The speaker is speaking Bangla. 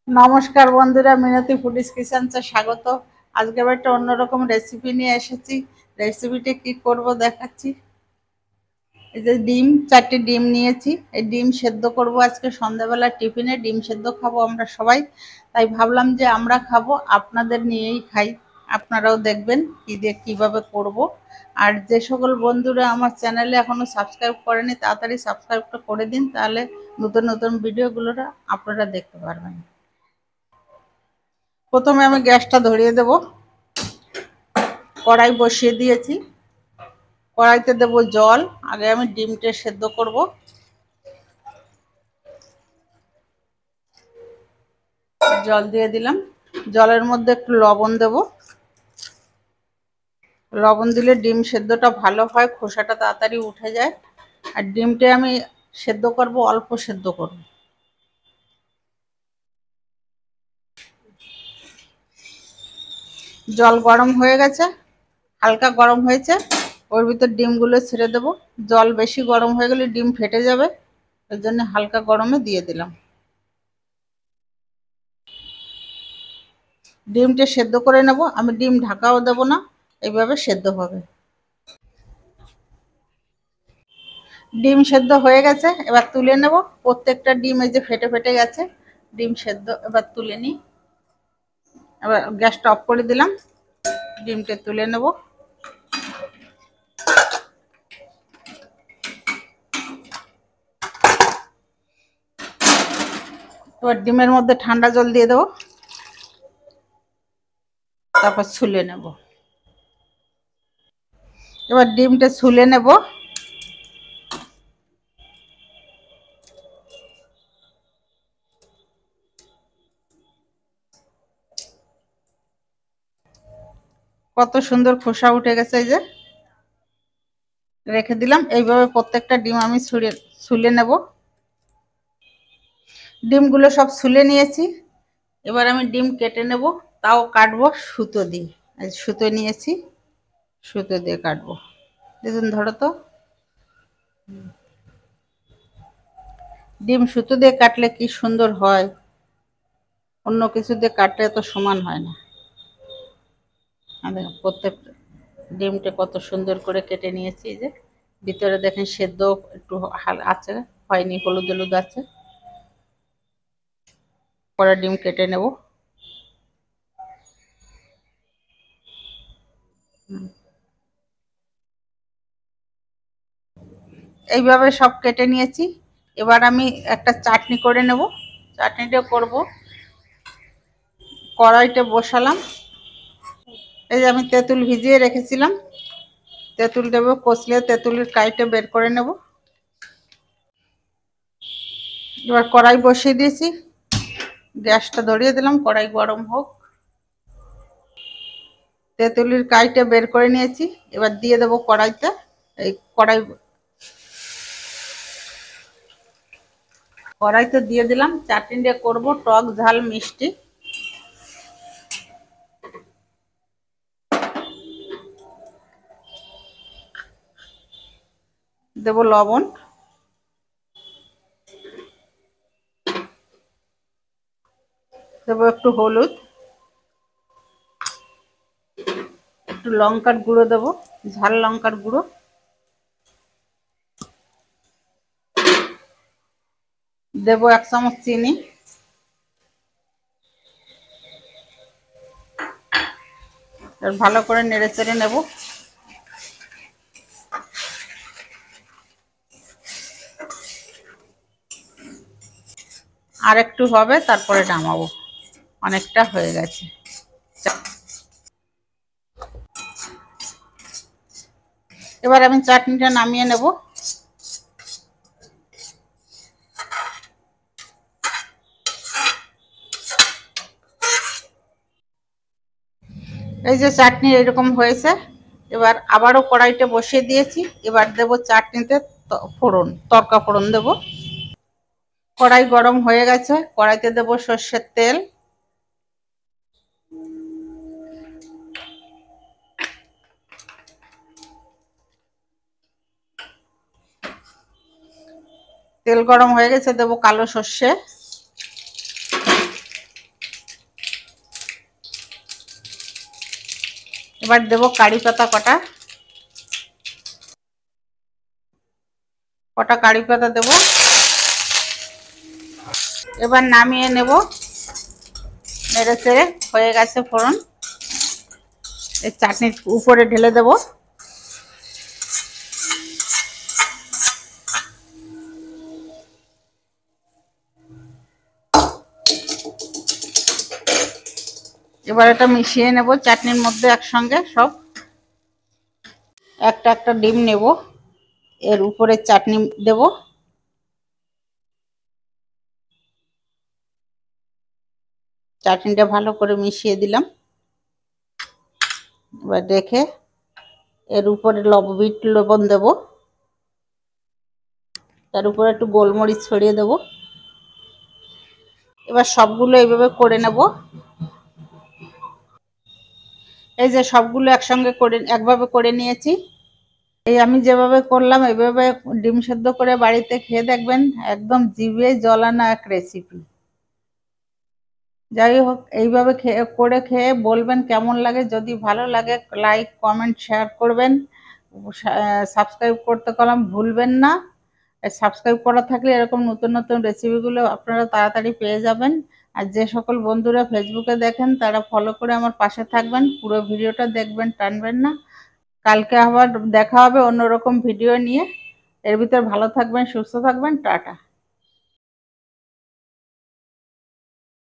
নমস্কার বন্ধুরা, মিনতি ফুডিস কিচেনসে স্বাগত। আজকে আবার একটা অন্যরকম রেসিপি নিয়ে এসেছি। রেসিপিটা কি করব দেখাচ্ছি। এই যে ডিম, 4টি ডিম নিয়েছি। এই ডিম সেদ্ধ করব আজকে সন্ধ্যাবেলা টিফিনে। ডিম সেদ্ধ খাবো আমরা সবাই, তাই ভাবলাম যে আমরা খাবো, আপনাদের নিয়েই খাই। আপনারাও দেখবেন কি দিয়ে কীভাবে করব। আর যে সকল বন্ধুরা আমার চ্যানেলে এখনও সাবস্ক্রাইব করেনি, তাড়াতাড়ি সাবস্ক্রাইবটা করে দিন, তাহলে নতুন নতুন ভিডিওগুলোটা আপনারা দেখতে পারবেন। প্রথমে আমি গ্যাসটা ধরিয়ে দেব। কড়াই বসিয়ে দিয়েছি। কড়াইতে দেব জল। আগে আমি ডিমটা সেদ্ধ করব। জল দিয়ে দিলাম। জলের মধ্যে একটু লবণ দেব। লবণ দিলে ডিম সেদ্ধটা ভালো হয়, খোসাটা তাড়াতাড়ি উঠে যায়। আর ডিমটা আমি সেদ্ধ করব, অল্প সেদ্ধ করব। জল গরম হয়ে গেছে, হালকা গরম হয়েছে। ওর ভিতর ডিমগুলো ছেড়ে দেব। জল বেশি গরম হয়ে গেলে ডিম ফেটে যাবে, ওই জন্য হালকা গরমে দিয়ে দিলাম। ডিমটা সেদ্ধ করে নেব। আমি ডিম ঢাকাও দেব না, এইভাবে সেদ্ধ হবে। ডিম সেদ্ধ হয়ে গেছে, এবার তুলে নেব। প্রত্যেকটা ডিম এই যে ফেটে ফেটে গেছে। ডিম সেদ্ধ এবার তুলে নিই। এবার গ্যাসটা অফ করে দিলাম। ডিমটা তুলে নেব। এবার ডিমের মধ্যে ঠান্ডা জল দিয়ে দেবো, তারপর ছুলে নেব। এবার ডিমটা ছুলে নেব। কত সুন্দর খোসা উঠে গেছে, এই যে রেখে দিলাম। এইভাবে প্রত্যেকটা ডিম আমি ছুলে নেব। ডিমগুলো সব ছুলে নিয়েছি। এবার আমি ডিম কেটে নেব, তাও কাটবো সুতো দিয়ে। সুতো নিয়েছি, সুতো দিয়ে কাটবো। দেখুন, ধরো তো। ডিম সুতো দিয়ে কাটলে কি সুন্দর হয়, অন্য কিছু দিয়ে কাটলে এত সমান হয় না। প্রত্যেক ডিমটা কত সুন্দর করে কেটে নিয়েছি। যে ভিতরে দেখেন সেদ্ধ একটু আছে, হয়নি, হলুদ হলুদ আছে। পরে ডিম কেটে নেব। এইভাবে সব কেটে নিয়েছি। এবার আমি একটা চাটনি করে নেব। চাটনিটা করব। কড়াইটা বসালাম। এই যে আমি তেঁতুল ভিজিয়ে রেখেছিলাম, তেঁতুল দেবো। কষলে তেঁতুলের কাইটা বের করে নেব। এবার কড়াই বসিয়ে দিয়েছি, গ্যাসটা ধরিয়ে দিলাম, কড়াই গরম হোক। তেঁতুলের কাইটা বের করে নিয়েছি, এবার দিয়ে দেবো কড়াইতে। এই কড়াইতে দিয়ে দিলাম। চাটনিটা করব টক ঝাল মিষ্টি। দেব লবণ, দেবো একটু হলুদ, একটু লঙ্কার গুঁড়ো দেবো, ঝাল লঙ্কার গুঁড়ো। দেবো 1 চামচ চিনি। আর ভালো করে নেড়ে চেড়ে নেব। আর একটু হবে, তারপরে নামাবো। অনেকটা হয়ে গেছে। এবার আমি চাটনিটা নামিয়ে নেব। এই যে চাটনি এরকম হয়েছে। এবার আবারও কড়াইটা বসিয়ে দিয়েছি। এবার দেব চাটনিতে ফোড়ন, তড়কা ফোড়ন দেব। কড়াই গরম হয়ে গেছে, কড়াইতে দেব সর্ষের তেল। তেল গরম হয়ে গেছে, দেব কালো সর্ষে। এবার দেবো কারি পাতা কটা, কারি পাতা দেবো। এবার নামিয়ে নেব। নেড়ে চেড়ে হয়ে গেছে ফোড়ন। এই চাটনির উপরে ঢেলে দেব। এবার এটা মিশিয়ে নেব চাটনির মধ্যে একসঙ্গে সব। একটা একটা ডিম নেব, এর উপরে চাটনি দেব। চাটনিটা ভালো করে মিশিয়ে দিলাম। এবার রেখে এর উপরে বিট লবণ দেব, তার উপরে একটু গোলমরিচ ছড়িয়ে দেব। এবার সবগুলো এইভাবে করে নেব। এই যে সবগুলো একসঙ্গে করে একভাবে করে নিয়েছি। এই আমি যেভাবে করলাম এইভাবে ডিম সেদ্ধ করে বাড়িতে খেয়ে দেখবেন, একদম জিভে জল আনা এক রেসিপি। যাই হোক, এইভাবে করে খেয়ে বলবেন কেমন লাগে। যদি ভালো লাগে লাইক কমেন্ট শেয়ার করবেন। সাবস্ক্রাইব করতে ভুলবেন না। সাবস্ক্রাইব করা থাকলে এরকম নতুন নতুন রেসিপিগুলো আপনারা তাড়াতাড়ি পেয়ে যাবেন। আর যে সকল বন্ধুরা ফেসবুকে দেখেন তারা ফলো করে আমার পাশে থাকবেন, পুরো ভিডিওটা দেখবেন, টানবেন না। কালকে আবার দেখা হবে অন্যরকম ভিডিও নিয়ে। এর ভিতর ভালো থাকবেন, সুস্থ থাকবেন, টাটা।